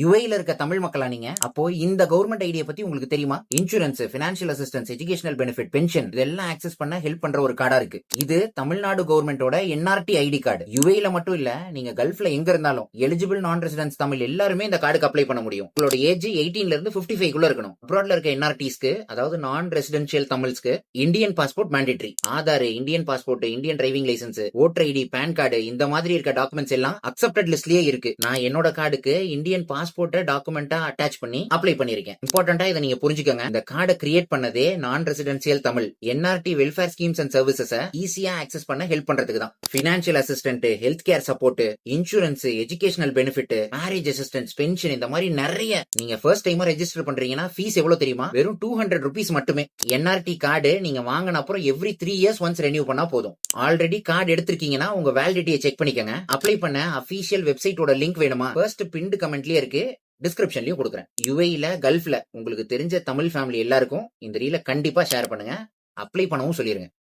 யுஏல இருக்க தமிழ் மக்களா நீங்க? அப்போ இந்த கவர்மெண்ட் ஐடியா பத்தி உங்களுக்கு தெரியுமா? Insurance, financial assistance, educational benefit, pension இதெல்லாம் ஆக்சஸ் பண்ண ஹெல்ப் பண்ற ஒரு கார்டா இருக்கு. இது தமிழ்நாடு கவர்மெண்டோட என்ஆர்டி ஐடி கார்டு. யுஏல மட்டும் இல்ல, நீங்க கல்ஃப்ல எங்க இருந்தாலும் எலிஜிபிள் நான் ரெசிடென்ட்ஸ் தமிழ் எல்லாருமே இந்த கார்டுக்கு அப்ளை பண்ண முடியும். உங்களோட ஏஜ் 18ல இருந்து 55 குள்ள இருக்கணும். அப்ராட்ல இருக்க என்ஆர்டிஸ்க்கு, அதாவது நான் ரெசிடென்ஷியல் தமிழ்ஸ்க்கு Indian passport mandatory. Aadhaar, Indian passport, Indian driving licence, voter ID, PAN card இந்த மாதிரி இருக்க டாக்குமெண்ட்ஸ் எல்லாம் அக்செப்டட் லிஸ்ட்லயே இருக்கு. நான் என்னோட கார்டுக்கு இந்தியன் பாஸ்போர்ட் டாக்குமெண்டா அட்டாச் பண்ணி அப்ளை பண்ணிருக்கேன். இம்பார்ட்டன்டா இதை நீங்க புரிஞ்சுக்கோங்க. இந்த கார்டை கிரியேட் பண்ணதே நான் residential Tamil NRT welfare schemes and services ஈஸியா ஆக்சஸ் பண்ண ஹெல்ப் பண்றதுக்கு தான். Financial assistant, health care support, insurance, educational benefit, marriage assistance, pension இந்த மாதிரி நிறைய. நீங்க ஃபர்ஸ்ட் டைமா ரெஜிஸ்டர் பண்றீங்கன்னா ஃபீஸ் எவ்வளவு தெரியுமா? வெறும் 200 rupees மட்டுமே. என்ஆர்டி கார்டு நீங்க வாங்கின அப்புறம் எவ்ரி 3 years ஒன்ஸ் ரெனியூ பண்ணா போதும். ஆல்ரெடி கார்டு எடுத்திருக்கீங்கன்னா உங்க வேலிடிட்டியை செக் பண்ணிக்கங்க. அப்ளை பண்ண அபிஷியல் வெப்சைட்டோட லிங்க் வேணுமா? ஃபர்ஸ்ட் பின்ட் கமெண்ட்லயே இருக்கு, டிஸ்கிரிப்ஷன்லயும் கொடுக்குறேன். யுஏல, கல்ஃப்ல உங்களுக்கு தெரிஞ்ச தமிழ் ஃபேமிலி எல்லாருக்கும் இந்த ரீல கண்டிப்பா ஷேர் பண்ணுங்க. அப்ளை பண்ணவும் சொல்லிருங்க.